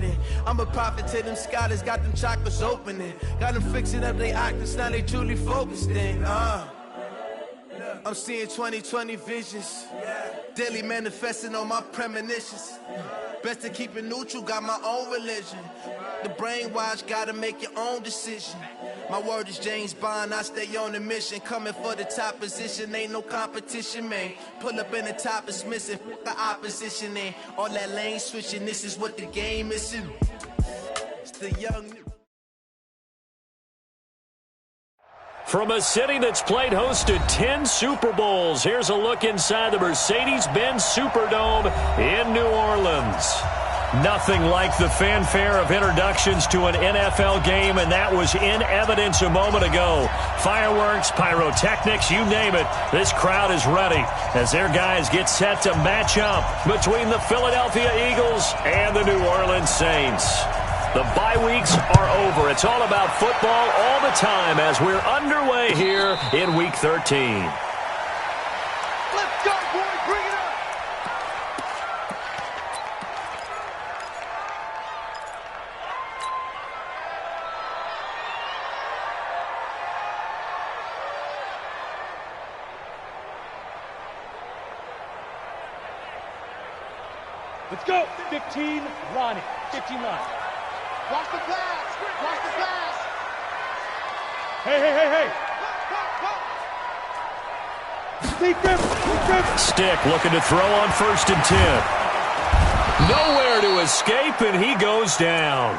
opening. I'm a prophet to them scholars, got them chakras opening. Got them fixing up they octaves, now they truly focused in. I'm seeing 2020 visions. Daily manifesting on my premonitions. Best to keep it neutral, got my own religion. The brainwash, gotta make your own decision. My word is James Bond, I stay on the mission. Coming for the top position, ain't no competition, man. Pull up in the top is missing, the opposition in. All that lane switching, this is what the game is. It's the young... From a city that's played host to 10 Super Bowls, here's a look inside the Mercedes-Benz Superdome in New Orleans. Nothing like the fanfare of introductions to an NFL game, and that was in evidence a moment ago. Fireworks, pyrotechnics, you name it. This crowd is ready as their guys get set to match up between the Philadelphia Eagles and the New Orleans Saints. The bye weeks are over. It's all about football all the time as we're underway here in Week 13. Let's go, boys. Bring it up. Let's go. 15, Ronnie. 15 line. Watch the pass. Watch the pass. Hey. Defense. Stick looking to throw on 1st and 10. Nowhere to escape, and he goes down.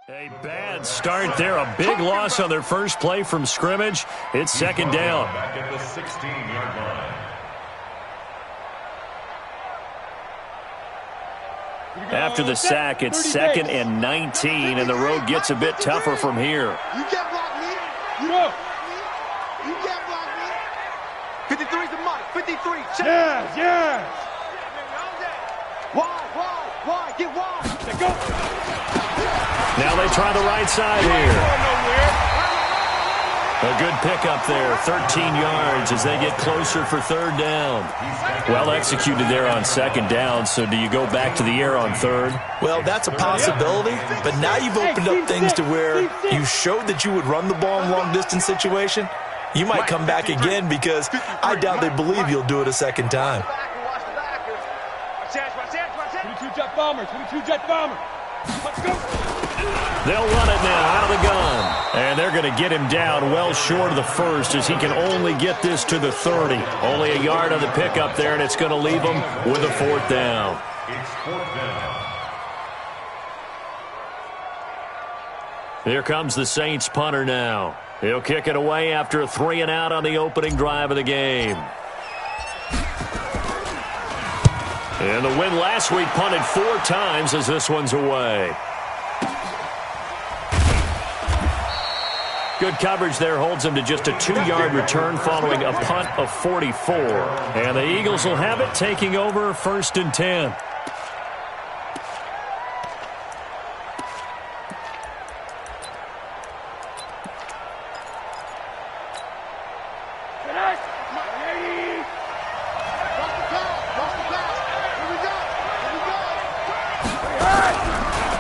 A bad start there. A big loss on their first play from scrimmage. It's 2nd down. Back at the 16-yard line. After the sack, it's 2nd and 19, and the road gets a bit tougher from here. You can't block me. You know. You can't block me. 53's the mark. 53. Yes. Why? Get wide. Let's go. Now they try the right side here. A good pickup there, 13 yards as they get closer for 3rd down. Well executed there on 2nd down, so do you go back to the air on 3rd? Well, that's a possibility, but now you've opened up things to where you showed that you would run the ball in long-distance situation. You might come back again because I doubt they believe you'll do it a 2nd time. 22-jet bomber. 22-jet bomber. Let's go. They'll run it now out of the gun. And they're going to get him down well short of the 1st as he can only get this to the 30. Only a yard on the pickup there, and it's going to leave him with a 4th down. It's 4th down. Here comes the Saints punter now. He'll kick it away after a 3 and out on the opening drive of the game. And the win last week punted 4 times as this one's away. Good coverage there holds him to just a 2-yard return following a punt of 44. And the Eagles will have it, taking over 1st and 10.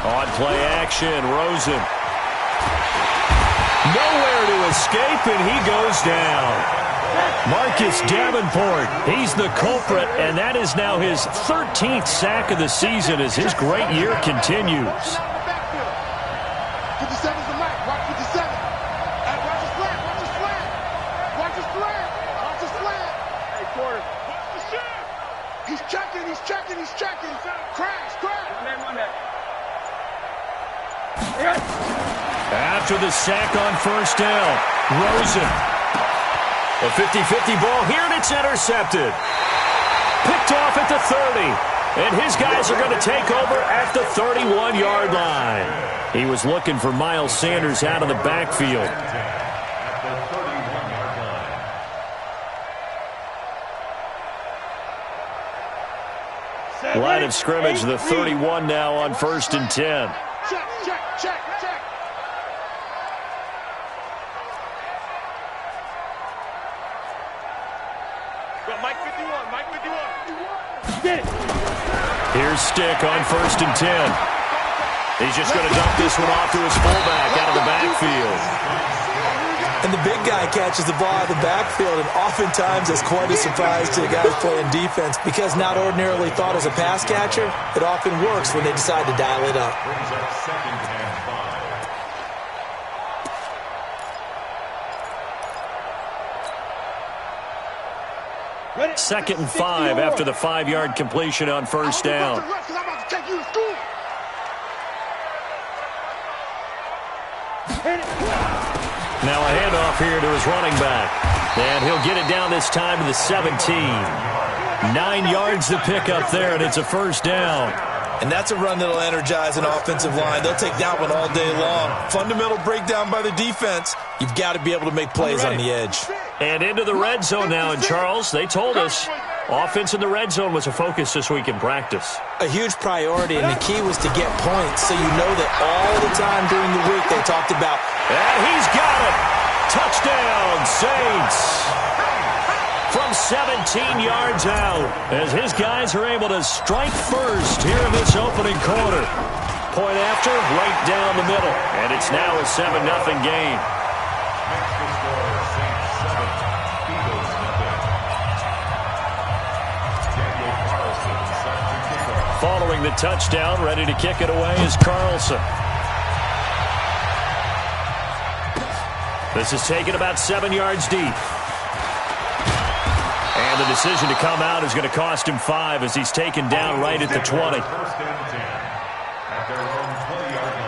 On play action, Rosen. escape, and he goes down. Marcus Davenport, he's the culprit, and that is now his 13th sack of the season as his great year continues. 57's the mark. Watch 57. Hey, watch his slant. Watch his slant. Watch his slant. Watch his slant. Hey, quarter. Watch the shot. He's checking. He's checking. He's checking. Crash. Crash. After the sack on first down, Rosen. A 50-50 ball here, and it's intercepted. Picked off at the 30. And his guys are going to take over at the 31-yard line. He was looking for Miles Sanders out of the backfield. Line of scrimmage, the 31 now on 1st and 10. Check, check, check, check. Mike 51, Mike 51. Get it. Here's Stick on 1st and 10. He's just going to dump this one off to his fullback out of the backfield. And the big guy catches the ball out of the backfield, and oftentimes it's quite a surprise to the guys playing defense because not ordinarily thought as a pass catcher, it often works when they decide to dial it up. Brings up 2nd and 5. 2nd and 5 after the 5-yard completion on first down. Now a handoff here to his running back. And he'll get it down this time to the 17. 9 yards to pick up there, and it's a first down. And that's a run that'll energize an offensive line. They'll take that one all day long. Fundamental breakdown by the defense. You've got to be able to make plays on the edge. And into the red zone now. And Charles, they told us offense in the red zone was a focus this week in practice. A huge priority, and the key was to get points, so you know that all the time during the week they talked about. And he's got it. Touchdown, Saints. From 17 yards out, as his guys are able to strike first here in this opening quarter. Point after, right down the middle. And it's now a 7-0 game. Following the touchdown, ready to kick it away is Carlson. This is taken about 7 yards deep. And the decision to come out is going to cost him 5 as he's taken down right at the 20. 1st and 10 at their own 20-yard line.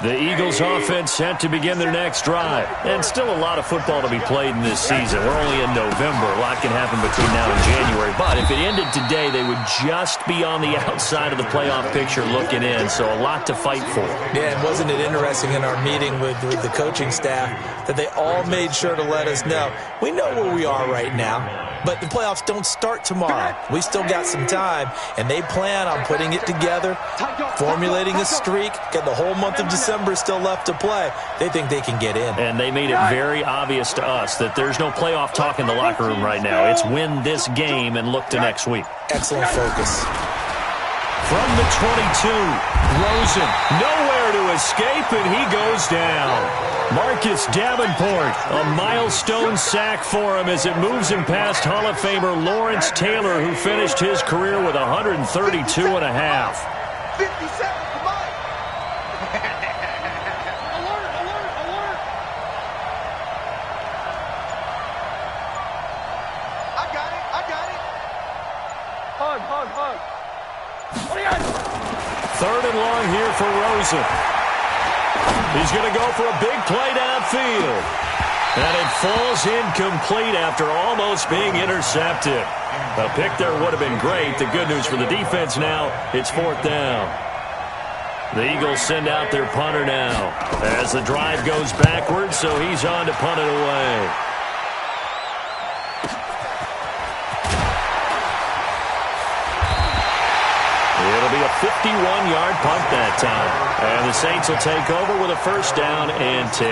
The Eagles offense set to begin their next drive. And still a lot of football to be played in this season. We're only in November. A lot can happen between now and January. But if it ended today, they would just be on the outside of the playoff picture looking in. So a lot to fight for. Yeah, and wasn't it interesting in our meeting with the coaching staff that they all made sure to let us know, we know where we are right now, but the playoffs don't start tomorrow. We still got some time, and they plan on putting it together, formulating a streak, got the whole month of December still left to play. They think they can get in. And they made it very obvious to us that there's no playoff talk in the locker room right now. It's win this game and look to next week. Excellent focus. From the 22, Rosen nowhere to escape, and he goes down. Marcus Davenport, a milestone sack for him as it moves him past Hall of Famer Lawrence Taylor, who finished his career with 132 and a half. 57, come on. Alert, alert, alert. I got it. Hug. 3rd and long here for Rosen. He's going to go for a big play downfield. And it falls incomplete after almost being intercepted. A pick there would have been great. The good news for the defense now, it's 4th down. The Eagles send out their punter now as the drive goes backwards, so he's on to punt it away. It'll be a 51-yard punt that time. And the Saints will take over with a 1st down and 10.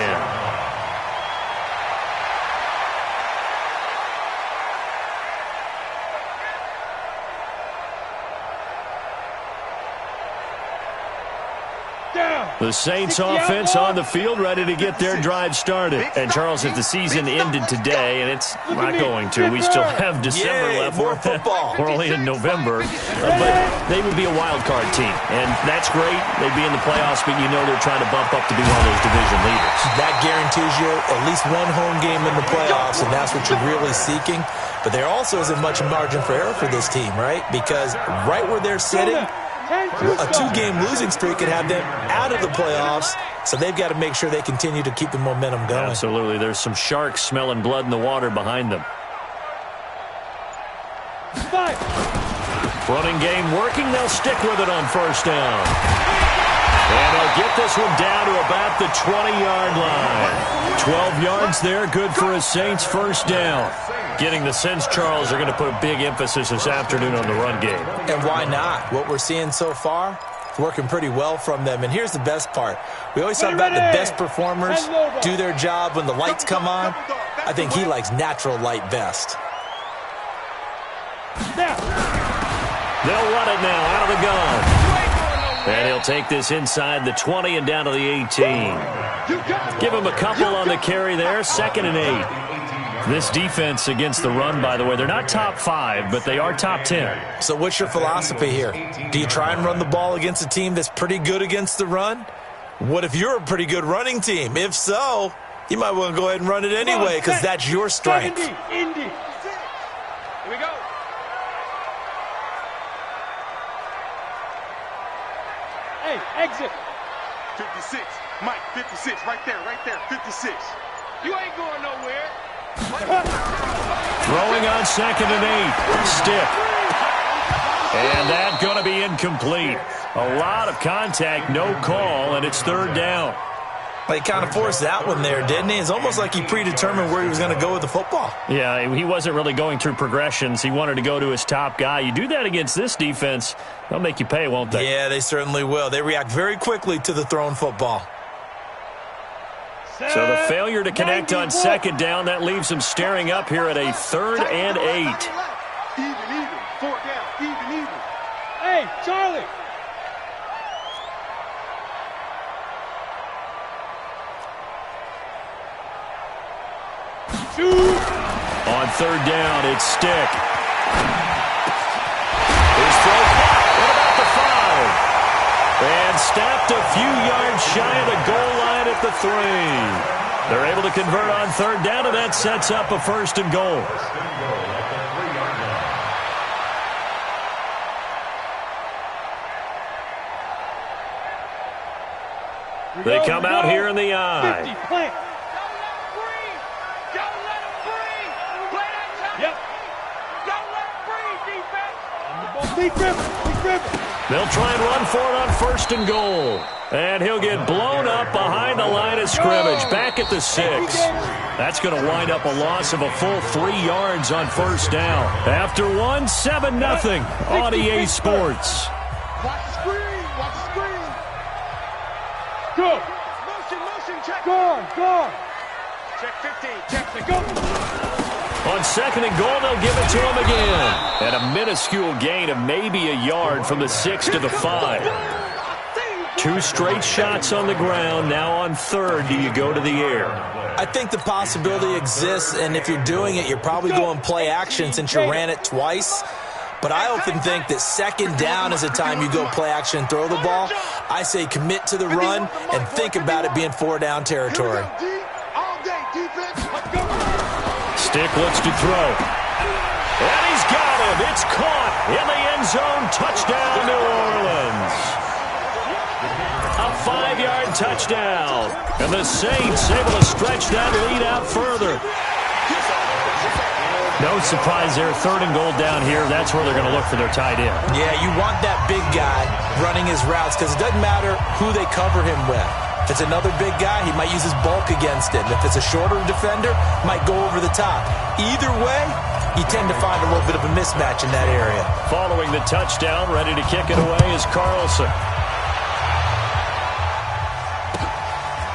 The Saints offense on the field, ready to get their drive started. And, Charles, if the season ended today, and it's not going to, we still have December left. More football. We're only in November. But they would be a wild card team, and that's great. They'd be in the playoffs, but you know they're trying to bump up to be one of those division leaders. That guarantees you at least one home game in the playoffs, and that's what you're really seeking. But there also isn't much margin for error for this team, right? Because right where they're sitting, a 2-game losing streak could have them out of the playoffs, so they've got to make sure they continue to keep the momentum going. Absolutely. There's some sharks smelling blood in the water behind them. Running game working. They'll stick with it on first down. And they'll get this one down to about the 20-yard line. 12 yards there, good for a Saints first down. Getting the sense, Charles, are going to put a big emphasis this afternoon on the run game. And why not? What we're seeing so far, it's working pretty well from them. And here's the best part. We always talk about the best performers do their job when the lights come on. I think he likes natural light best. They'll run it now out of the gun. And he'll take this inside the 20 and down to the 18. Give him a couple on the carry there. 2nd and 8. This defense against the run, by the way, they're not top 5, but they are top 10. So what's your philosophy here? Do you try and run the ball against a team that's pretty good against the run? What if you're a pretty good running team? If so, you might want to go ahead and run it anyway because that's your strength. Indy. Here we go. Hey, exit. 56. Mike, 56. Right there. 56. You ain't going nowhere. Throwing on 2nd and 8. Stick. And that's going to be incomplete. A lot of contact, no call, and it's 3rd down. He kind of forced that one there, didn't he? It's almost like he predetermined where he was going to go with the football. Yeah, he wasn't really going through progressions. He wanted to go to his top guy. You do that against this defense, they'll make you pay, won't they? Yeah, they certainly will. They react very quickly to the thrown football. So the failure to connect on 2nd down, that leaves him staring up here at a 3rd and 8. Even. 4 down. Even. Hey, Charlie. On 3rd down, it's Stick. His throw caught. What about the 5? And stopped a few yards shy of the goal line at the 3. They're able to convert on 3rd down, and that sets up a 1st and goal. They come out here in the I. 50, plant. They'll try and run for it on 1st and goal. And he'll get blown up behind the line of scrimmage. Back at the 6. That's going to wind up a loss of a full 3 yards on 1st down. After 1, 7-0 on EA Sports. Watch the screen. Go. Motion, check. Go. Check 15. Check the go. On 2nd and goal, they'll give it to him again. And a minuscule gain of maybe a yard from the 6 to the 5. 2 straight shots on the ground. Now on 3rd, do you go to the air? I think the possibility exists, and if you're doing it, you're probably going play action since you ran it twice. But I often think that 2nd down is a time you go play action and throw the ball. I say commit to the run and think about it being 4-down territory. All day, defense. Let's go. Stick looks to throw. And he's got him. It's caught in the end zone. Touchdown, New Orleans. A 5-yard touchdown. And the Saints able to stretch that lead out further. No surprise there. 3rd and goal down here. That's where they're going to look for their tight end. Yeah, you want that big guy running his routes because it doesn't matter who they cover him with. If it's another big guy, he might use his bulk against it. And if it's a shorter defender, might go over the top. Either way, you tend to find a little bit of a mismatch in that area. Following the touchdown, ready to kick it away is Carlson.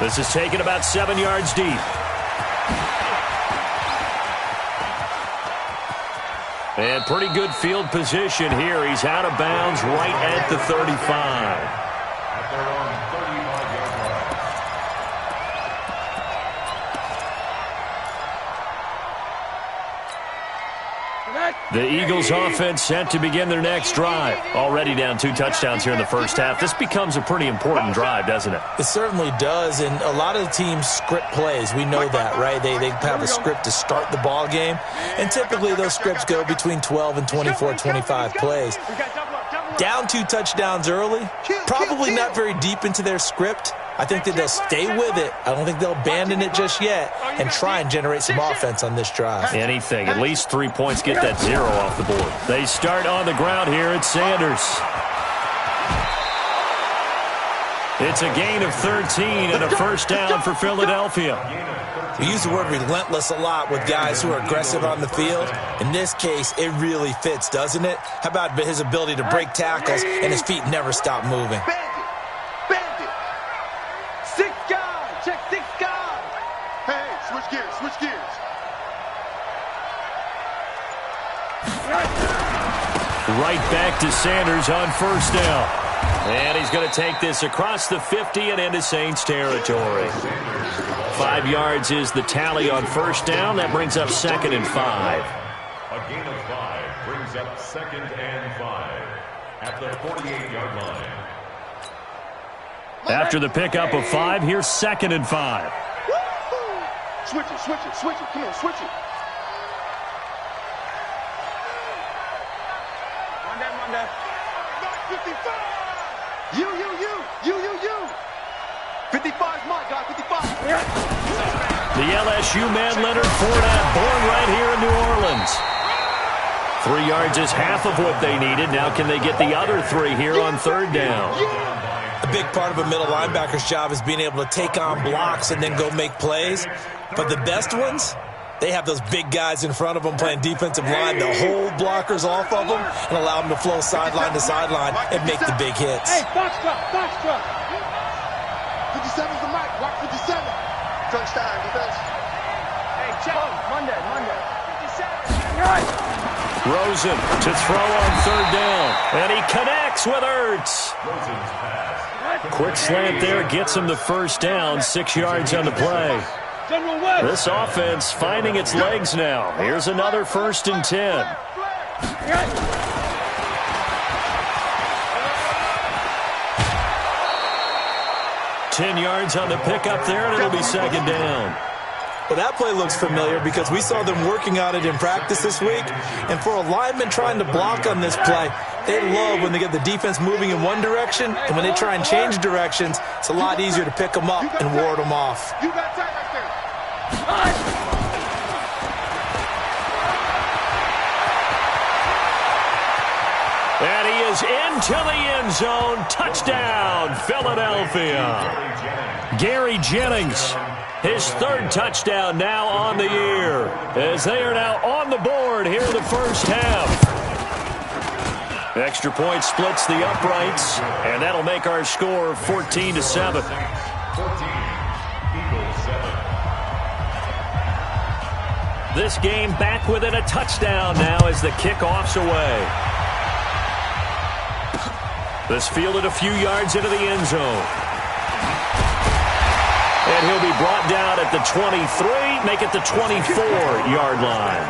This is taken about 7 yards deep. And pretty good field position here. He's out of bounds right at the 35. At their own 38. The Eagles offense set to begin their next drive. Already down 2 touchdowns here in the first half. This becomes a pretty important drive, doesn't it? It certainly does, and a lot of the teams script plays. We know that, right? They have a script to start the ball game, and typically those scripts go between 12 and 24, 25 plays. Down 2 touchdowns early, probably not very deep into their script. I think that they'll stay with it. I don't think they'll abandon it just yet and try and generate some offense on this drive. Anything. At least 3 points. Get that 0 off the board. They start on the ground here at Sanders. It's a gain of 13 and a first down for Philadelphia. We use the word relentless a lot with guys who are aggressive on the field. In this case, it really fits, doesn't it? How about his ability to break tackles and his feet never stop moving? Switch gears. Right back to Sanders on first down. And he's going to take this across the 50 and into Saints territory. 5 yards is the tally on first down. That brings up 2nd and 5. A gain of 5 brings up 2nd and 5 at the 48-yard line. After the pickup of 5, here's 2nd and 5. Switch it. Come on, switch it. Monday. 55. You. 55's my guy, 55. The LSU man, Leonard Fournette, born right here in New Orleans. 3 yards is half of what they needed. Now can they get the other 3 here on 3rd down? A big part of a middle linebacker's job is being able to take on blocks and then go make plays. But the best ones, they have those big guys in front of them playing defensive line to hold blockers off of them and allow them to flow sideline to sideline and make the big hits. Hey, box drop. 57's the mic. Watch 57. Touchdown, defense. Hey, check. Monday. 57. Rosen to throw on 3rd down. And he connects with Ertz. Rosen's pass. Quick slant there gets him the first down. 6 yards on the play. This offense finding its legs now. Here's another 1st and 10. 10 yards on the pickup there, and it'll be 2nd down. Well, that play looks familiar because we saw them working on it in practice this week. And for a lineman trying to block on this play, they love when they get the defense moving in one direction, and when they try and change directions, it's a lot easier to pick them up and ward them off. You got time right there. And he is into the end zone. Touchdown, Philadelphia. Gary Jennings, his 3rd touchdown now on the year, as they are now on the board here in the first half. Extra point splits the uprights, and that'll make our score 14-7. 14, Eagles 7. This game back within a touchdown now as the kickoff's away. This fielded a few yards into the end zone. And he'll be brought down at the 23, make it the 24-yard line.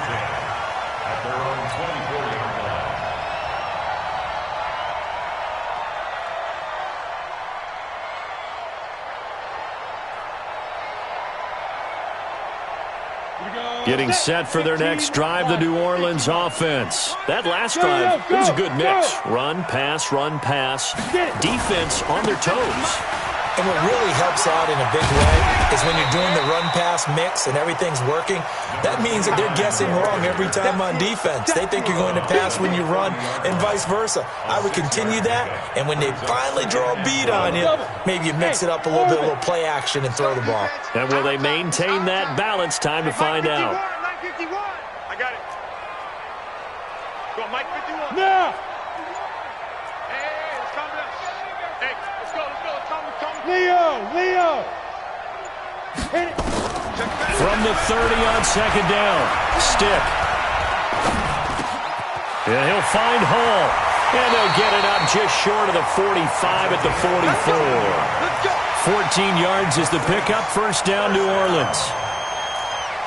At their own 24-yard line. Getting set for their next drive, the New Orleans offense. That last drive, it was a good mix. Run, pass, defense on their toes. And what really helps out in a big way is when you're doing the run-pass mix and everything's working, that means that they're guessing wrong every time on defense. They think you're going to pass when you run and vice versa. I would continue that, and when they finally draw a beat on you, maybe you mix it up a little bit, a little play action, and throw the ball. And will they maintain that balance? Time to find out. Mike 51. I got it. Go, Mike 51. Now! Hey, let's calm down. Hey, let's go. Calm. Leo! Hit it! From the 30 on 2nd down. Stick. And he'll find Hall. And they'll get it up just short of the 45 at the 44. 14 yards is the pickup. First down, New Orleans.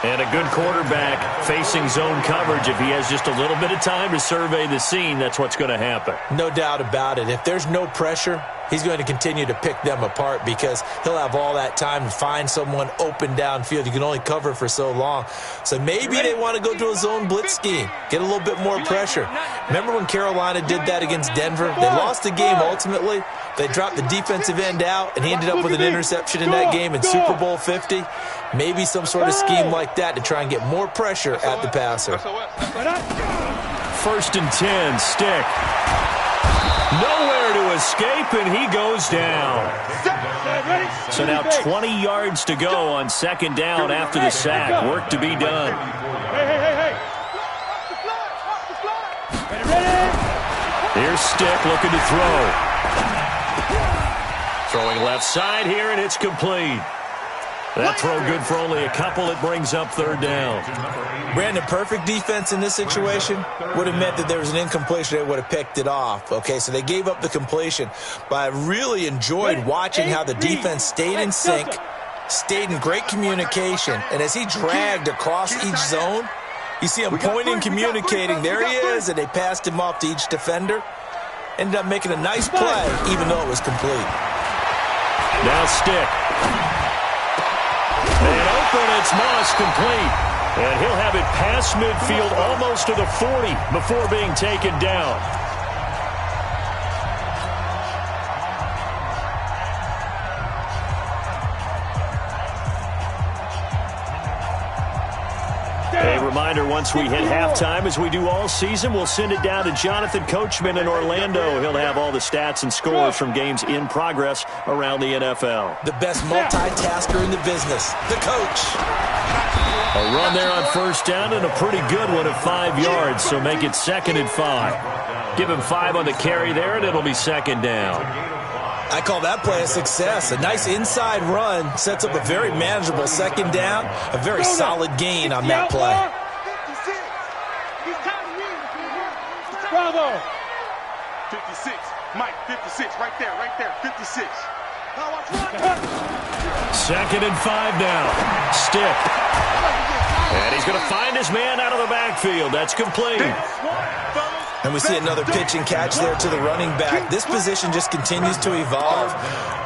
And a good quarterback facing zone coverage. If he has just a little bit of time to survey the scene, that's what's going to happen. No doubt about it. If there's no pressure, he's going to continue to pick them apart because he'll have all that time to find someone open downfield. You can only cover for so long. So maybe they want to go to a zone blitz scheme, get a little bit more pressure. Remember when Carolina did that against Denver? They lost the game ultimately. They dropped the defensive end out, and he ended up with an interception in that game in Super Bowl 50. Maybe some sort of scheme like that to try and get more pressure at the passer. 1st and 10, Stick. Nowhere to escape, and he goes down. So now 20 yards to go on 2nd down after the sack. Work to be done. Hey. Here's Stick looking to throw. Throwing left side here, and it's complete. That throw good for only a couple. It brings up 3rd down. Brandon, perfect defense in this situation would have meant that there was an incompletion. They would have picked it off. Okay, so they gave up the completion. But I really enjoyed watching how the defense stayed in sync, stayed in great communication. And as he dragged across each zone, you see him pointing, communicating. There he is, and they passed him off to each defender. Ended up making a nice play, even though it was complete. Now Stick. And open, it's Moss, complete. And he'll have it past midfield almost to the 40 before being taken down. A reminder, once we hit halftime, as we do all season, we'll send it down to Jonathan Coachman in Orlando. He'll have all the stats and scores from games in progress around the NFL. The best multitasker in the business, the coach. A run there on 1st down and a pretty good one at 5 yards, so make it 2nd and 5. Give him 5 on the carry there, and it'll be 2nd down. I call that play a success. A nice inside run sets up a very manageable 2nd down, a very solid gain on that play. Bravo. 56. Mike, 56. Right there. 56. 2nd and 5 now. Stick. And he's going to find his man out of the backfield. That's complete. And we see another pitch and catch there to the running back. This position just continues to evolve.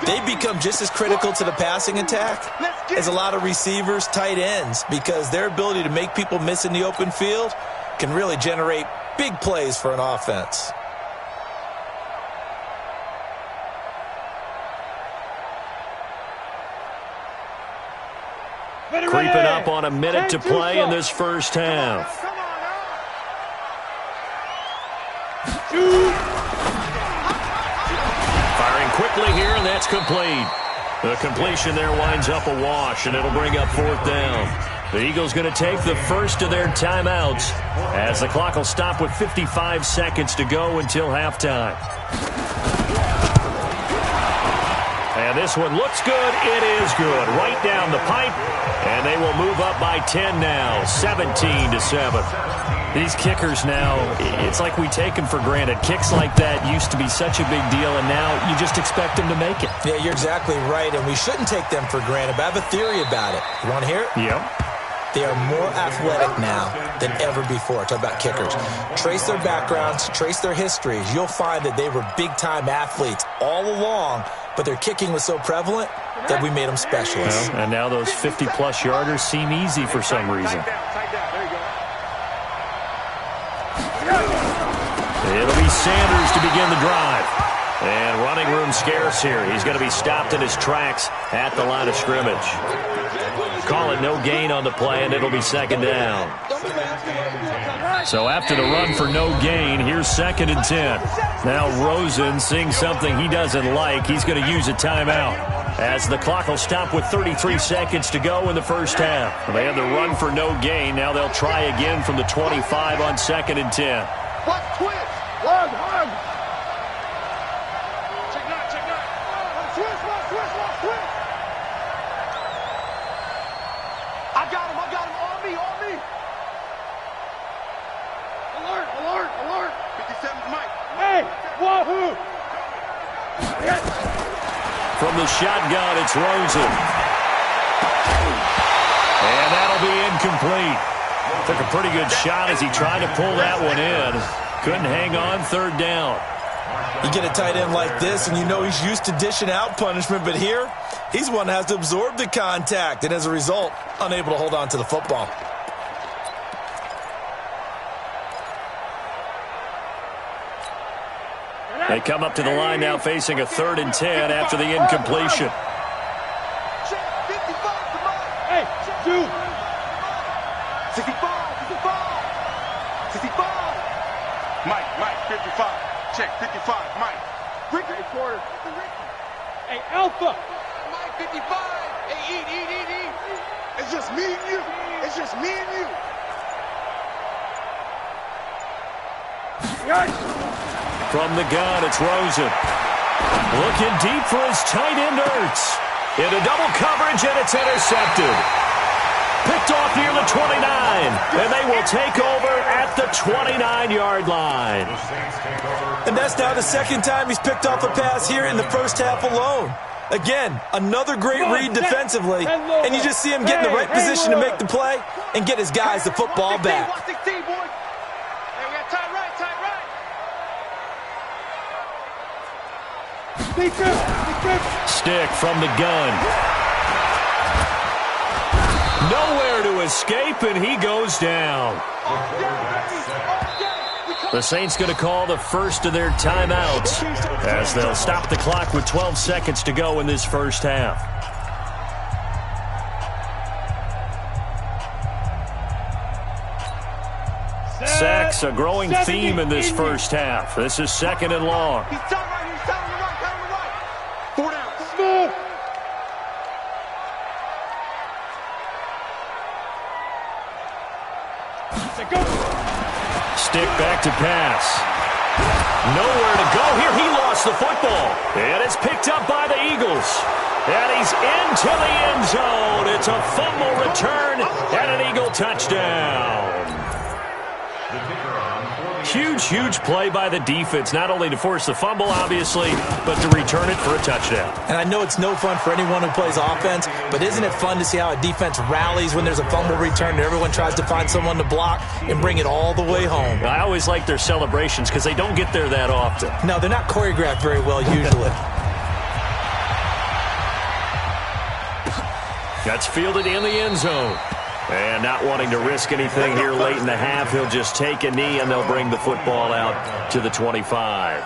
They become just as critical to the passing attack as a lot of receivers, tight ends, because their ability to make people miss in the open field can really generate big plays for an offense. Creeping up on a minute to play in this 1st half. Firing quickly here, and that's complete. The completion there winds up a wash, and it'll bring up 4th down. The Eagles going to take the first of their timeouts as the clock will stop with 55 seconds to go until halftime. And this one looks good. It is good. Right down the pipe. And they will move up by 10 now, 17-7. These kickers now, it's like we take them for granted. Kicks like that used to be such a big deal, and now you just expect them to make it. Yeah, you're exactly right, and we shouldn't take them for granted. But I have a theory about it. You want to hear it? Yep. They are more athletic now than ever before. Talk about kickers. Trace their backgrounds, trace their histories. You'll find that they were big-time athletes all along, but their kicking was so prevalent that we made them specialists. Well, and now those 50-plus yarders seem easy for some reason. It'll be Sanders to begin the drive. And running room scarce here. He's going to be stopped in his tracks at the line of scrimmage. Call it no gain on the play, and it'll be 2nd down. So after the run for no gain, here's 2nd and 10. Now Rosen seeing something he doesn't like. He's going to use a timeout as the clock will stop with 33 seconds to go in the 1st half. They had the run for no gain. Now they'll try again from the 25 on 2nd and 10. What twist? One. Check nine. Twist. I got him. On me. Alert. 57's Mike. Hey, wahoo! From the shotgun, it's Rosen. And that'll be incomplete. Took a pretty good shot as he tried to pull that one in. Couldn't hang on third down. You get a tight end like this, and you know he's used to dishing out punishment, but here, he's one that has to absorb the contact, and as a result, unable to hold on to the football. They come up to the line now facing a 3rd and 10 after the incompletion. Hey, two. 65. Mike, 55. Check, 55, Mike. Ricky. Hey, quarter. Hey, Alpha. Mike, 55. Hey, eat. It's just me and you. It's just me and you. From the gun, it's Rosen. Looking deep for his tight end, Ertz. Into double coverage, and it's intercepted. Picked off near the 29, and they will take over at the 29-yard line. And that's now the 2nd time he's picked off a pass here in the first half alone. Again, another great read defensively, and you just see him get in the right position to make the play and get his guys the football back. Stick from the gun. Nowhere to escape, and he goes down. The Saints going to call the first of their timeouts as they'll stop the clock with 12 seconds to go in this first half. Sacks, a growing theme in this first half. This is 2nd and long. He's down right. 4 down. Stick back to pass. Nowhere to go here. He lost the football. And it's picked up by the Eagles. And he's into the end zone. It's a fumble return and an Eagle touchdown. Huge play by the defense, not only to force the fumble, obviously, but to return it for a touchdown. And I know it's no fun for anyone who plays offense, but isn't it fun to see how a defense rallies when there's a fumble return and everyone tries to find someone to block and bring it all the way home? I always like their celebrations because they don't get there that often. No, they're not choreographed very well usually. That's fielded in the end zone. And not wanting to risk anything here late in the half, he'll just take a knee, and they'll bring the football out to the 25.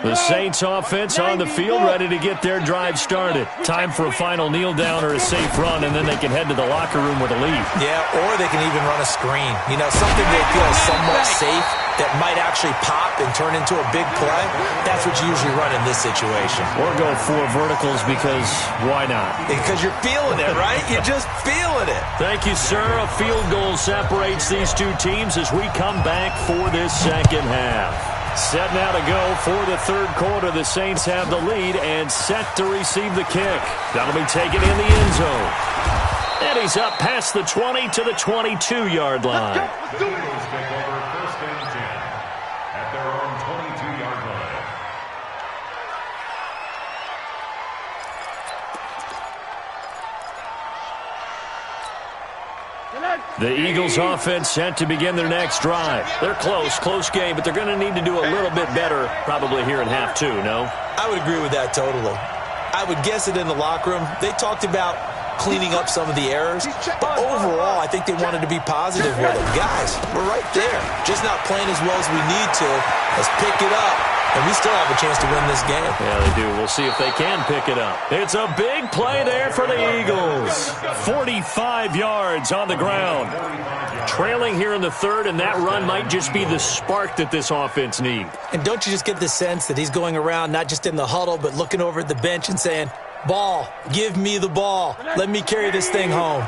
The Saints offense on the field, ready to get their drive started. Time for a final kneel down or a safe run, and then they can head to the locker room with a lead. Yeah, or they can even run a screen. You know, something they feel is somewhat safe that might actually pop and turn into a big play. That's what you usually run in this situation. Or go 4 verticals because why not? Because you're feeling it, right? You're just feeling it. Thank you, sir. A field goal separates these two teams as we come back for this second half. Set now to go for the 3rd quarter. The Saints have the lead and set to receive the kick. That'll be taken in the end zone. And he's up past the 20 to the 22-yard line. Let's do it. Take over 1st and 10 at their own 22-yard line. The Eagles offense set to begin their next drive. They're close game, but they're going to need to do a little bit better probably here in half 2, no? I would agree with that totally. I would guess it in the locker room. They talked about cleaning up some of the errors, but overall, I think they wanted to be positive with them. Guys, we're right there. Just not playing as well as we need to. Let's pick it up, and we still have a chance to win this game. Yeah, they do. We'll see if they can pick it up. It's a big play there for the Eagles. 45 yards on the ground. Trailing here in the 3rd, and that run might just be the spark that this offense needs. And don't you just get the sense that he's going around not just in the huddle, but looking over at the bench and saying, ball, give me the ball. Let me carry this thing home.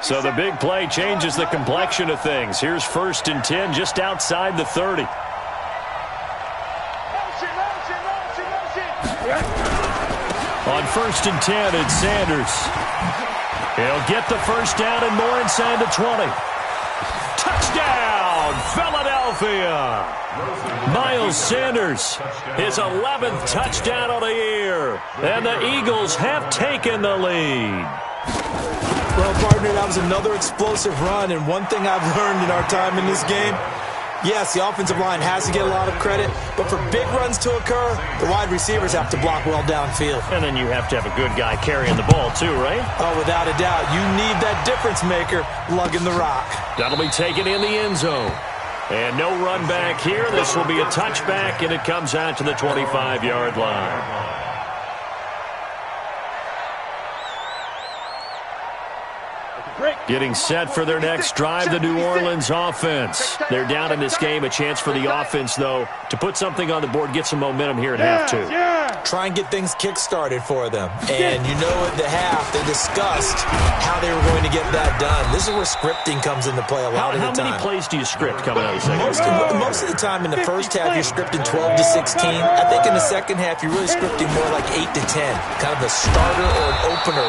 So the big play changes the complexion of things. Here's 1st and 10 just outside the 30. On 1st and 10, it's Sanders. He'll get the first down and more inside the 20. Touchdown! Philadelphia. Miles Sanders, his 11th touchdown of the year. And the Eagles have taken the lead. Well, partner, that was another explosive run, and one thing I've learned in our time in this game, yes, the offensive line has to get a lot of credit, but for big runs to occur, the wide receivers have to block well downfield. And then you have to have a good guy carrying the ball too, right? Oh, without a doubt. You need that difference maker lugging the rock. That'll be taken in the end zone. And no run back here. This will be a touchback, and it comes out to the 25-yard line. Getting set for their next drive, the New Orleans offense. They're down in this game. A chance for the offense, though, to put something on the board, get some momentum here at half two. Try and get things kick-started for them. And you know at the half, they discussed how they were going to get that done. This is where scripting comes into play a lot of the time. How many plays do you script coming out of the second half? Most of the time in the first half, you're scripting 12 to 16. I think in the second half, you're really scripting more like 8 to 10. Kind of a starter or an opener,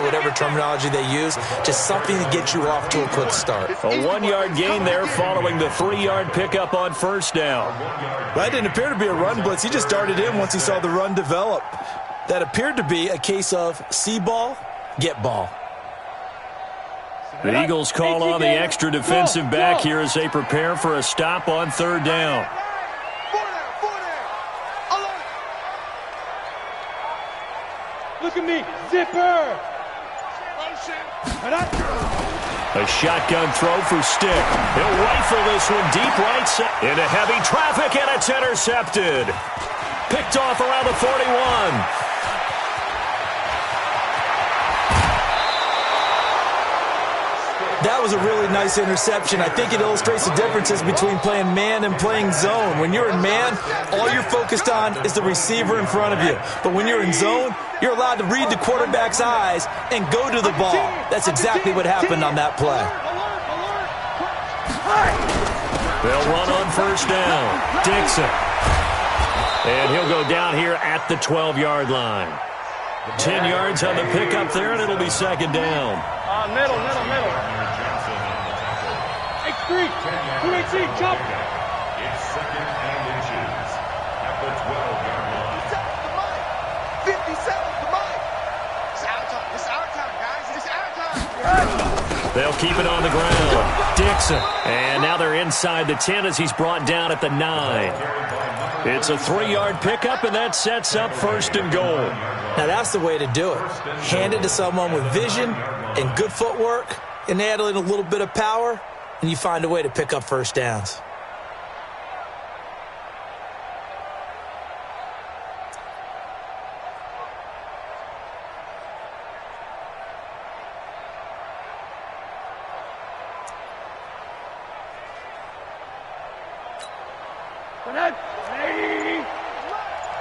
whatever terminology they use. Just something to get you off to a quick start. A 1-yard gain there following the 3-yard pickup on first down. That didn't appear to be a run blitz. He just darted in once he saw the run develop. That appeared to be a case of see ball, get ball. The Eagles call on the extra defensive back here as they prepare for a stop on third down. Look at me, zipper. A shotgun throw for Stick. He'll rifle this one deep right side. Into heavy traffic, and it's intercepted. Picked off around the 41. That was a really nice interception. I think it illustrates the differences between playing man and playing zone. When you're in man, all you're focused on is the receiver in front of you. But when you're in zone, you're allowed to read the quarterback's eyes and go to the ball. That's exactly what happened on that play. They'll run on first down. Dixon. And he'll go down here at the 12-yard line. 10 yards on the pickup there, and it'll be second down. Middle. X3, 218, jump. It's second and inches at the 12-yard line. 57, come on. It's our time, guys. It's our time. They'll keep it on the ground. Dixon. And now they're inside the 10 as he's brought down at the 9. It's a 3-yard pickup, and that sets up first and goal. Now that's the way to do it. Hand it to someone with vision and good footwork, and add in a little bit of power, and you find a way to pick up first downs.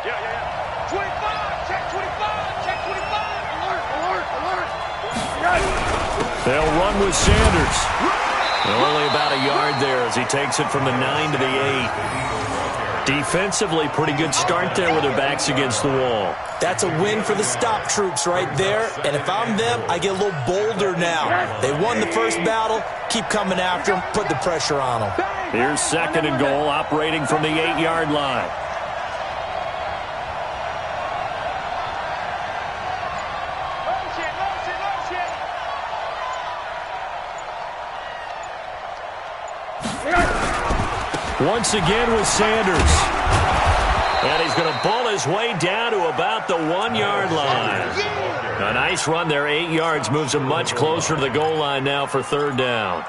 Yeah. 25, check 25, check 25. Alert. They'll run with Sanders. Only about a yard there as he takes it from the 9 to the 8. Defensively, pretty good start there with their backs against the wall. That's a win for the stop troops right there. And if I'm them, I get a little bolder now. They won the first battle. Keep coming after them. Put the pressure on them. Here's second and goal, operating from the 8-yard line. Once again with Sanders. And he's going to pull his way down to about the 1-yard line. A nice run there, 8 yards, moves him much closer to the goal line now for third down.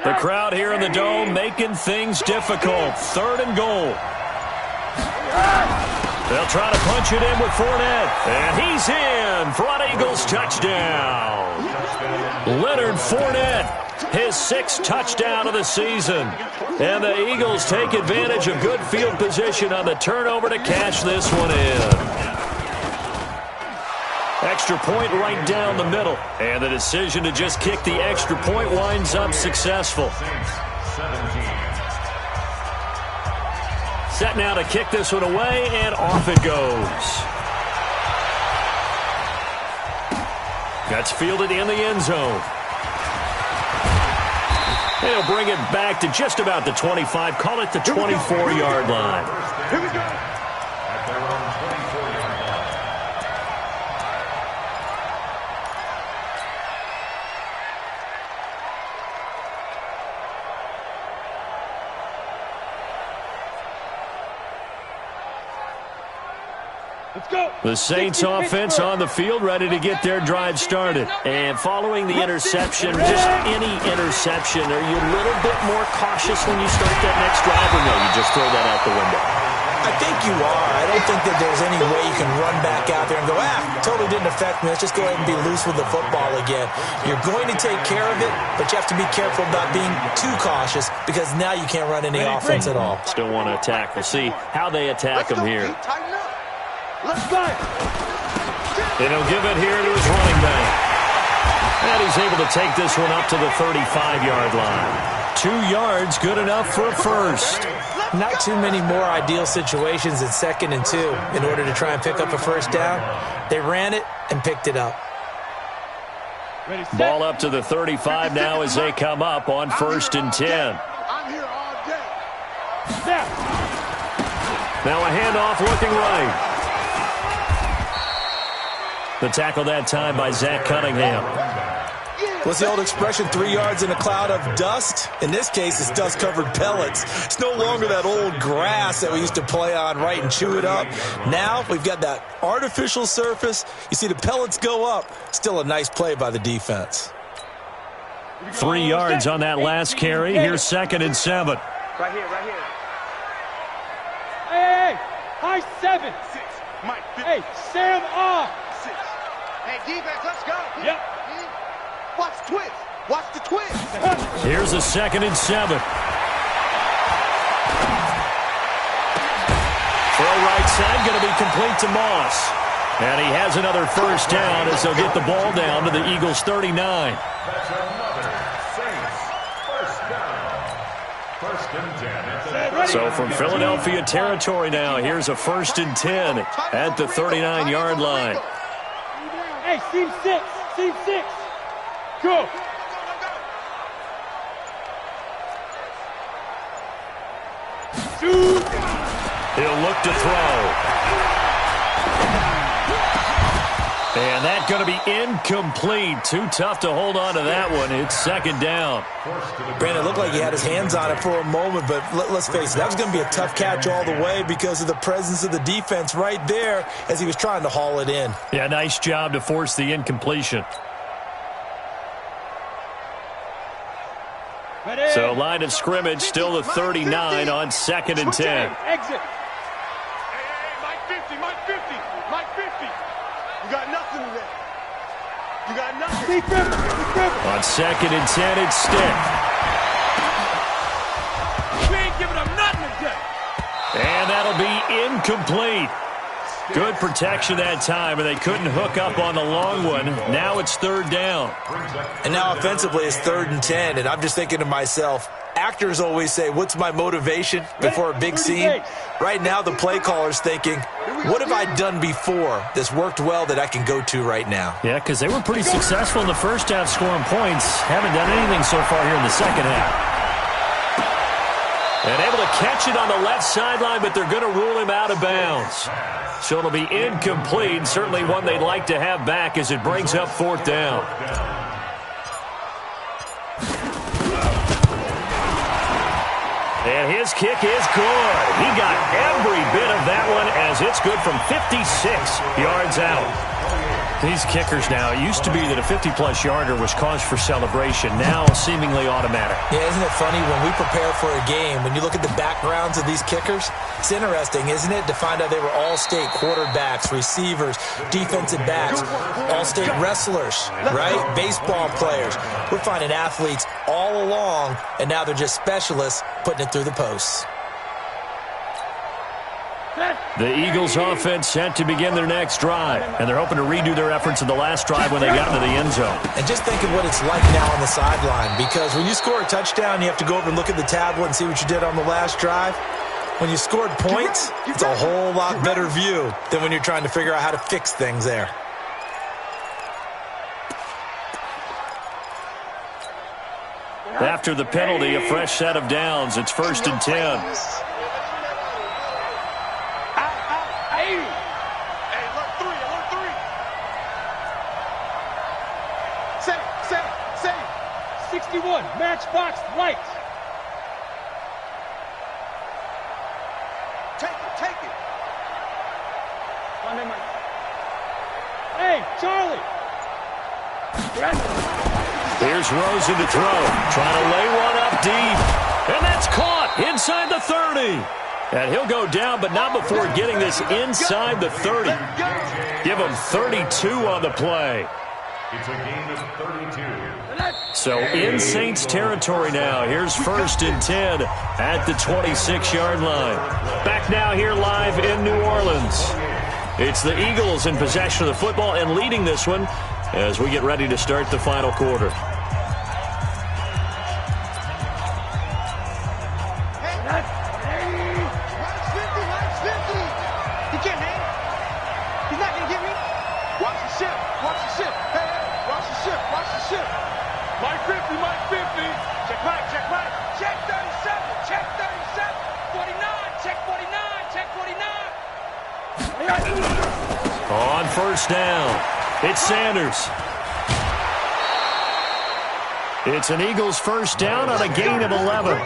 The crowd here in the Dome making things difficult. Third and goal. They'll try to punch it in with Fournette. And he's in for an Eagles touchdown. Leonard Fournette, his 6th touchdown of the season. And the Eagles take advantage of good field position on the turnover to cash this one in. Extra point right down the middle. And the decision to just kick the extra point winds up successful. Set now to kick this one away, and off it goes. That's fielded in the end zone. They'll bring it back to just about the 25, call it the 24-yard line. Here we go. At their own 24-yard line. Let's go. The Saints offense on the field, ready to get their drive started. And following the interception, just any interception, are you a little bit more cautious when you start that next drive, or no, you just throw that out the window? I think you are. I don't think that there's any way you can run back out there and go, totally didn't affect me. Let's just go ahead and be loose with the football again. You're going to take care of it, but you have to be careful about being too cautious because now you can't run any offense at all. Still want to attack. We'll see how they attack them here. Tighten up. Let's go. And he'll give it here to his running back. And he's able to take this one up to the 35-yard line. 2 yards, good enough for a first. Not too many more ideal situations in 2nd and 2 in order to try and pick up a first down. They ran it and picked it up. Ball up to the 35 now as they come up on 1st and 10. I'm here all day. Now a handoff looking right. The tackle that time by Zach Cunningham. What's the old expression, 3 yards in a cloud of dust? In this case, it's dust-covered pellets. It's no longer that old grass that we used to play on, right, and chew it up. Now we've got that artificial surface. You see the pellets go up. Still a nice play by the defense. 3 yards on that last carry. Here's 2nd and 7. Right here, right here. Hey, high 7. 6. Mike, 50. Hey, Sam off. 6. Hey, defense, let's go. Yep. Watch the twist. Watch the twist. Here's a 2nd and 7. Throw right side, going to be complete to Moss. And he has another first down as they'll get the ball down to the Eagles' 39. That's another Saints first down. 1st and 10 at the So from Philadelphia territory now, here's a 1st and 10 at the 39-yard line. Hey, seam 6. Seam 6. Go. Shoot. He'll look to throw. And that's going to be incomplete. Too tough to hold on to that one. It's 2nd down. Brandon, it looked like he had his hands on it for a moment, but let's face it, that was going to be a tough catch all the way because of the presence of the defense right there as he was trying to haul it in. Yeah, nice job to force the incompletion. So line of scrimmage still the 39 on 2nd and 10. Exit. Hey, Mike 50, Mike 50, Mike 50. You got nothing today. You got nothing. On 2nd and 10, it's Stick. We ain't giving them nothing today. And that'll be incomplete. Good protection that time, and they couldn't hook up on the long one. Now it's 3rd down. And now offensively it's 3rd and 10, and I'm just thinking to myself, actors always say, what's my motivation before a big scene? Right now the play caller's thinking, what have I done before that's worked well that I can go to right now? Yeah, because they were pretty successful in the first half scoring points. Haven't done anything so far here in the second half. And able to catch it on the left sideline, but they're going to rule him out of bounds. So it'll be incomplete. Certainly one they'd like to have back as it brings up 4th down. And his kick is good. He got every bit of that one as it's good from 56 yards out. These kickers now, it used to be that a 50-plus yarder was cause for celebration. Now, seemingly automatic. Yeah, isn't it funny when we prepare for a game, when you look at the backgrounds of these kickers, it's interesting, isn't it, to find out they were all-state quarterbacks, receivers, defensive backs, all-state wrestlers, right? Baseball players. We're finding athletes all along, and now they're just specialists putting it through the posts. The Eagles offense set to begin their next drive, and they're hoping to redo their efforts in the last drive when they got into the end zone. And just think of what it's like now on the sideline, because when you score a touchdown, you have to go over and look at the tablet and see what you did on the last drive. When you scored points, it's a whole lot better view than when you're trying to figure out how to fix things there. After the penalty, a fresh set of downs. It's 1st and 10. Matchbox lights. Take it. Hey, Charlie. Here's Rosen to throw. Trying to lay one up deep. And that's caught inside the 30. And he'll go down, but not before getting this inside the 30. Give him 32 on the play. It's a game of 32. So in Saints territory now. Here's 1st and 10 at the 26-yard line. Back now here live in New Orleans. It's the Eagles in possession of the football and leading this one as we get ready to start the final quarter. He can't hang. He's not going to get me. Watch the ship. Hey, watch the ship. Mike 50. Check right. Check 37. Check 37. 49. Check 49. On 1st down, it's Sanders. It's an Eagles 1st down on a gain of 11.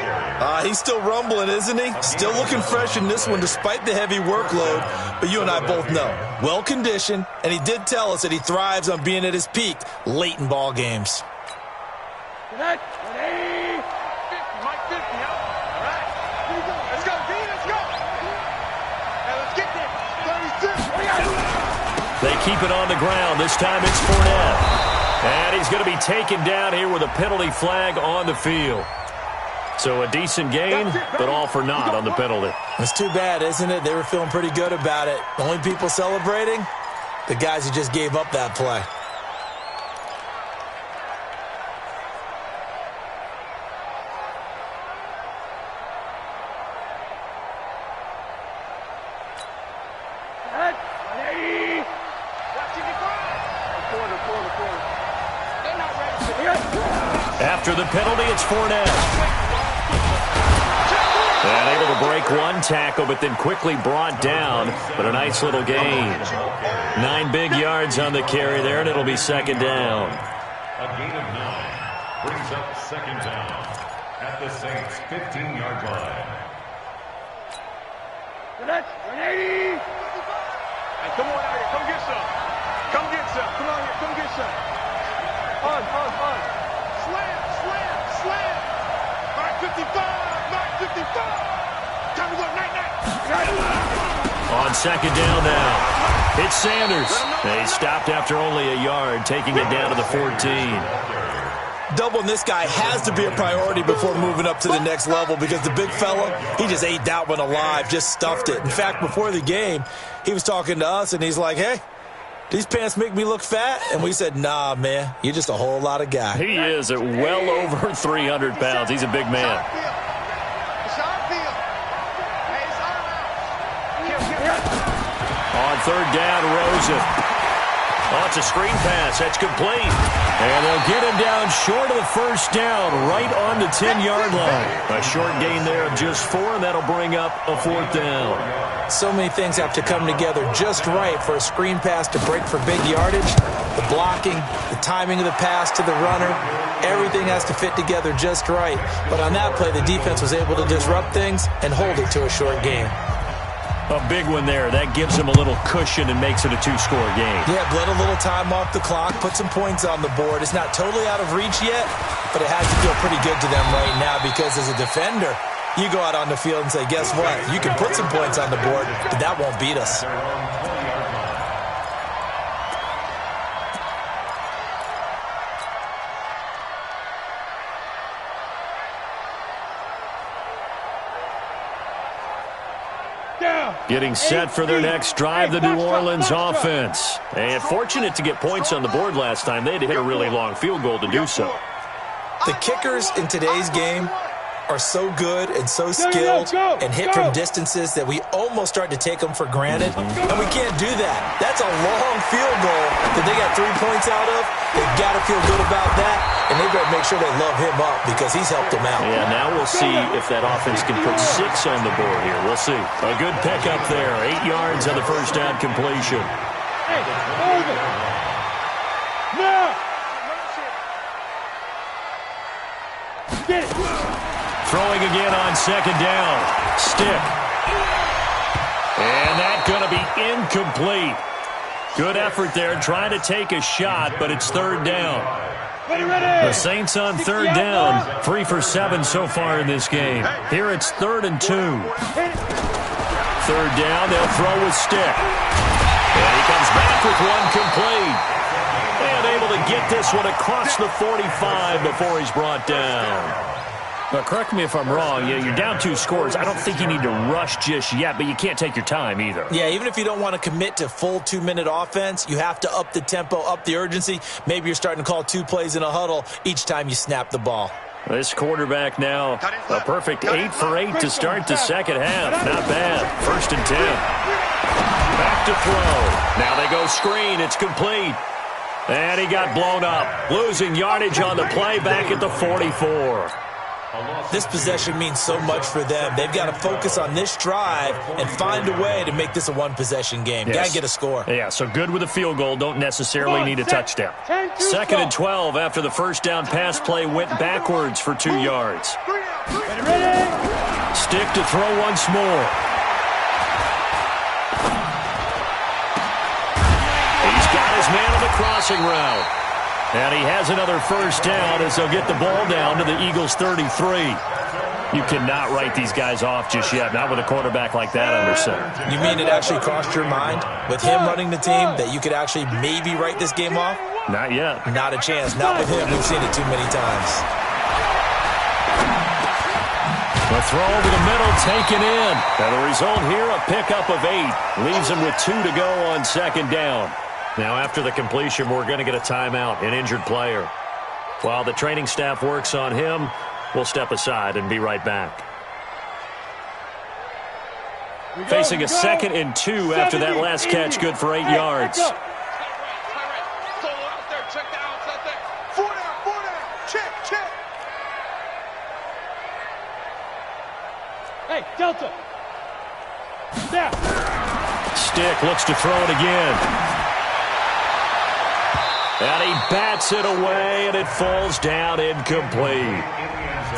He's still rumbling, isn't he? Still looking fresh in this one despite the heavy workload. But you and I both know, well-conditioned, and he did tell us that he thrives on being at his peak late in ball games. Mike 50, huh? All right. Here we go. Let's go, D. Let's go. Hey, let's get there. 36. They keep it on the ground. This time it's Fournette. And he's going to be taken down here with a penalty flag on the field. So a decent gain, but all for naught on the penalty. It's too bad, isn't it? They were feeling pretty good about it. The only people celebrating, the guys who just gave up that play. After the penalty, it's Fournette. And able to break one tackle, but then quickly brought down. But a nice little gain. 9 big yards on the carry there, and it'll be 2nd down. A gain of 9 brings up 2nd down at the Saints' 15-yard line. Hey, come on out here. Come get some. Come on here. Come get some. On. Slam. Mark 55. Time to go, night. On 2nd down now, it's Sanders. They stopped after only a yard, taking it down to the 14. Doubling this guy has to be a priority before moving up to the next level because the big fella, he just ate that one alive, just stuffed it. In fact, before the game, he was talking to us, and he's like, hey, these pants make me look fat? And we said, nah, man, you're just a whole lot of guy. He is at well over 300 pounds. He's a big man. On 3rd down, Rosen. Oh, it's a screen pass. That's complete. And they'll get him down short of the 1st down, right on the 10-yard line. A short gain there of just 4, and that'll bring up a 4th down. So many things have to come together just right for a screen pass to break for big yardage. The blocking, the timing of the pass to the runner, everything has to fit together just right. But on that play, the defense was able to disrupt things and hold it to a short gain. A big one there. That gives them a little cushion and makes it a two-score game. Yeah, bled a little time off the clock, put some points on the board. It's not totally out of reach yet, but it has to feel pretty good to them right now because as a defender, you go out on the field and say, guess what? You can put some points on the board, but that won't beat us. Getting set for their next drive, the New Orleans offense. And fortunate to get points on the board last time. They had to hit a really long field goal to do so. The kickers in today's game are so good and so skilled and hit from distances that we almost start to take them for granted, and we can't do that. That's a long field goal that they got 3 points out of. They've got to feel good about that, and they've got to make sure they love him up because he's helped them out. Yeah, now we'll see if that offense can put 6 on the board here. We'll see. A good pickup there. 8 yards on the first down completion. Hey, hold it. Now. Get it. Throwing again on second down. Stick. And that's going to be incomplete. Good effort there trying to take a shot, but it's third down. The Saints on third down. 3 for 7 so far in this game. Here it's 3rd and 2. Third down, they'll throw with Stick. And he comes back with one complete. And able to get this one across the 45 before he's brought down. But correct me if I'm wrong, you're down 2 scores. I don't think you need to rush just yet, but you can't take your time either. Yeah, even if you don't want to commit to full 2-minute offense, you have to up the tempo, up the urgency. Maybe you're starting to call 2 plays in a huddle each time you snap the ball. This quarterback now, a perfect 8 for 8 to start the second half. Not bad. 1st and 10. Back to throw. Now they go screen. It's complete. And he got blown up. Losing yardage on the play back at the 44. This possession means so much for them. They've got to focus on this drive and find a way to make this a one-possession game. Yes. Got to get a score. Yeah, so good with a field goal. Don't necessarily need a touchdown. 2nd and 12 after the first down pass play went backwards for 2 yards. Stick to throw once more. He's got his man on the crossing route. And he has another first down as they'll get the ball down to the Eagles' 33. You cannot write these guys off just yet, not with a quarterback like that under center. You mean it actually crossed your mind with him running the team that you could actually maybe write this game off? Not yet. Not a chance. Not with him. We've seen it too many times. The throw over the middle taken in. And the result here, a pickup of 8. Leaves him with 2 to go on second down. Now, after the completion, we're going to get a timeout, an injured player. While the training staff works on him, we'll step aside and be right back. Facing a 2nd and 2 after that last catch, good for 8 yards. Hey, Delta. Stick looks to throw it again. And he bats it away, and it falls down incomplete.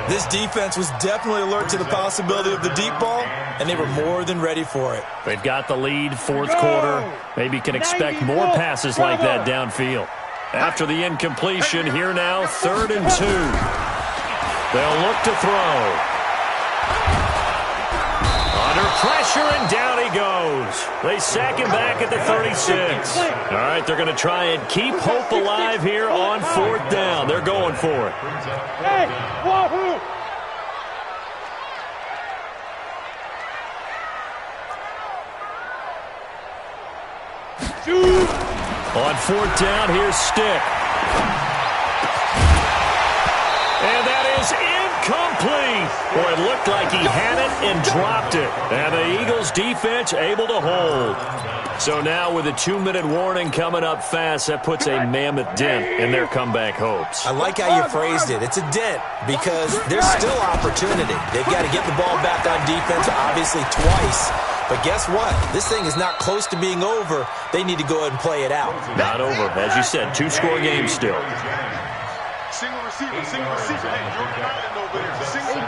This defense was definitely alert to the possibility of the deep ball, and they were more than ready for it. They've got the lead, 4th quarter. Maybe can expect more passes like that downfield. After the incompletion, here now, 3rd and 2. They'll look to throw. Under pressure, and down he goes. They sack him back at the 36. All right, they're going to try and keep hope alive here on 4th down. They're going for it. Hey, wahoo! On 4th down, here's Stick. And that is incomplete. Boy, it looked like he had it and dropped it. And the Eagles defense able to hold. So now with a 2-minute warning coming up fast, that puts a mammoth dent in their comeback hopes. I like how you phrased it. It's a dent because there's still opportunity. They've got to get the ball back on defense, obviously twice. But guess what? This thing is not close to being over. They need to go ahead and play it out. Not over. As you said, 2-score game still. Single receiver, single receiver. Hey, you're over there. Single.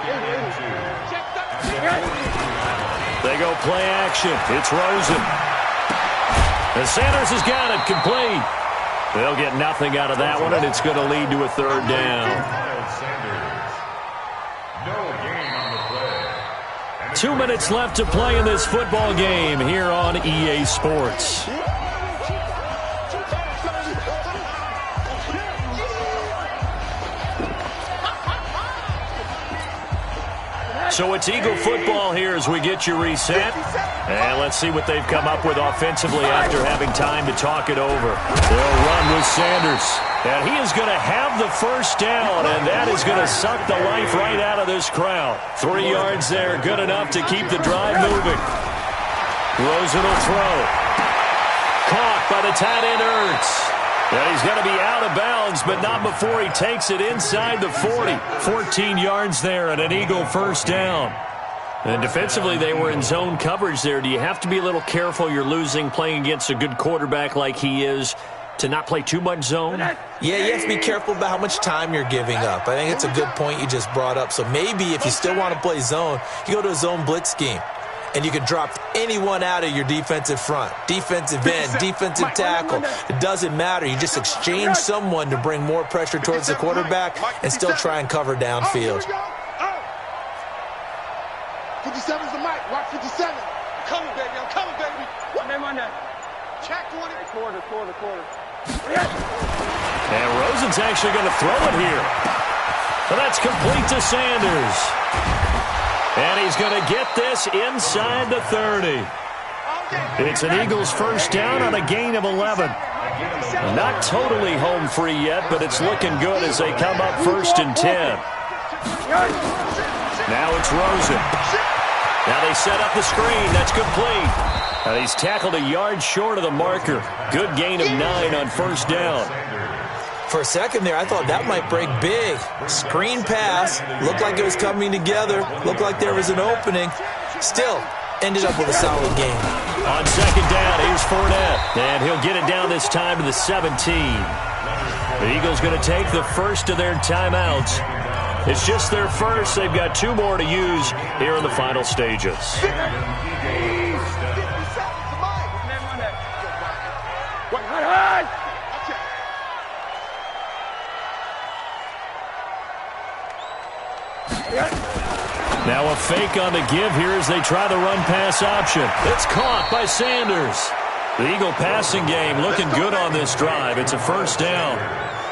They go play action. It's Rosen. And Sanders has got it complete. They'll get nothing out of that one, and it's going to lead to a third down. 2 minutes left to play in this football game here on EA Sports. So it's Eagle football here as we get you reset. And let's see what they've come up with offensively after having time to talk it over. They'll run with Sanders. And he is going to have the first down, and that is going to suck the life right out of this crowd. 3 yards there, good enough to keep the drive moving. Rosen will throw. Caught by the tight end Ertz. And he's going to be out of bounds, but not before he takes it inside the 40. 14 yards there and an Eagle first down. And defensively, they were in zone coverage there. Do you have to be a little careful? You're losing playing against a good quarterback like he is to not play too much zone? Yeah, you have to be careful about how much time you're giving up. I think it's a good point you just brought up. So maybe if you still want to play zone, you go to a zone blitz scheme. And you can drop anyone out of your defensive front, defensive end, defensive tackle. It doesn't matter. You just exchange someone to bring more pressure towards the quarterback and still try and cover downfield. 57's the mic. Watch 57. I'm coming, baby. I'm coming, baby. What name on that? Check 20. Quarter. And Rosen's actually going to throw it here. But that's complete to Sanders. And he's going to get this inside the 30. It's an Eagles first down on a gain of 11. Not totally home free yet, but it's looking good as they come up 1st and 10. Now it's Rosen. Now they set up the screen. That's complete. And he's tackled a yard short of the marker. Good gain of 9 on first down. For a second there, I thought that might break big. Screen pass. Looked like it was coming together. Looked like there was an opening. Still, ended up with a solid game. On second down, here's Fournette. And he'll get it down this time to the 17. The Eagles going to take the first of their timeouts. It's just their first. They've got 2 more to use here in the final stages. Now a fake on the give here as they try the run-pass option. It's caught by Sanders. The Eagle passing game looking good on this drive. It's a first down.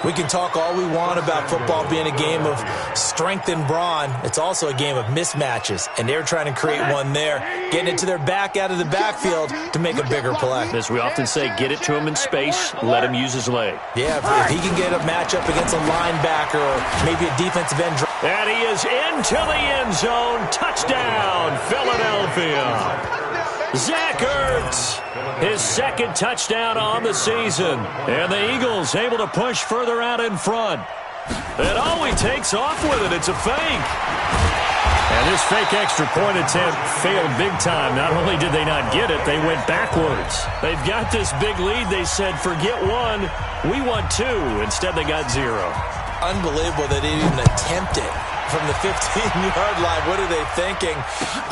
We can talk all we want about football being a game of strength and brawn. It's also a game of mismatches, and they're trying to create one there, getting it to their back out of the backfield to make a bigger play. As we often say, get it to him in space, let him use his leg. Yeah, if he can get a matchup against a linebacker or maybe a defensive end. And he is into the end zone. Touchdown, Philadelphia. Zach Ertz, his 2nd touchdown on the season. And the Eagles able to push further out in front. And he takes off with it. It's a fake. And this fake extra point attempt failed big time. Not only did they not get it, they went backwards. They've got this big lead. They said, forget 1, we want 2. Instead, they got 0. Unbelievable that they didn't even attempt it from the 15-yard line. What are they thinking?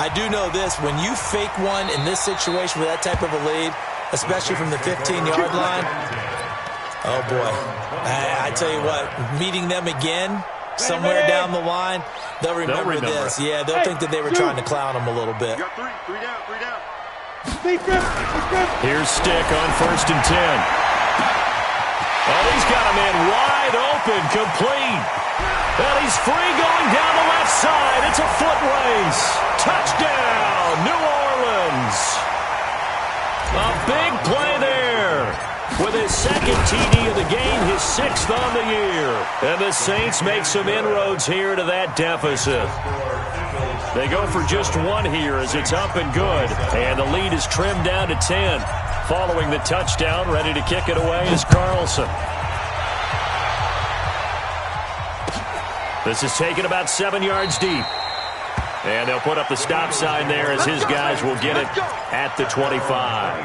I do know this. When you fake one in this situation with that type of a lead, especially from the 15-yard line, oh, boy. I tell you what, meeting them again somewhere down the line, they'll remember this. Yeah, they'll think that they were trying to clown them a little bit. Three down. Here's Stick on 1st and 10. Oh, he's got a man wide open, complete. And he's free going down the left side. It's a foot race. Touchdown, New Orleans. A big play there. With his 2nd TD of the game, his 6th on the year. And the Saints make some inroads here to that deficit. They go for just 1 here as it's up and good. And the lead is trimmed down to 10. Following the touchdown, ready to kick it away is Carlson. This is taken about 7 yards deep. And they'll put up the stop sign there as his guys will get it at the 25.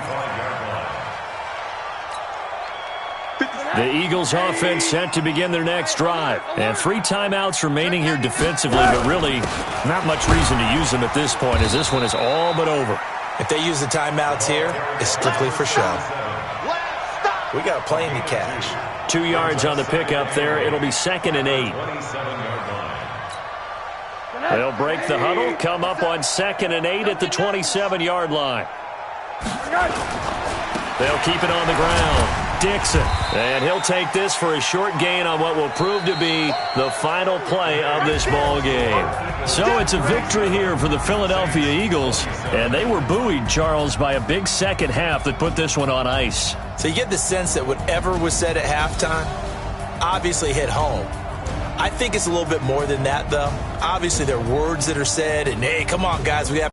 The Eagles offense set to begin their next drive. And 3 timeouts remaining here defensively, but really not much reason to use them at this point as this one is all but over. If they use the timeouts here, it's strictly for show. We got a plane to catch. 2 yards on the pickup there. It'll be 2nd and 8. They'll break the huddle, come up on 2nd and 8 at the 27-yard line. They'll keep it on the ground. Dixon. And he'll take this for a short gain on what will prove to be the final play of this ball game. So it's a victory here for the Philadelphia Eagles. And they were buoyed, Charles, by a big second half that put this one on ice. So you get the sense that whatever was said at halftime obviously hit home. I think it's a little bit more than that, though. Obviously, there are words that are said, and, hey, come on, guys, we have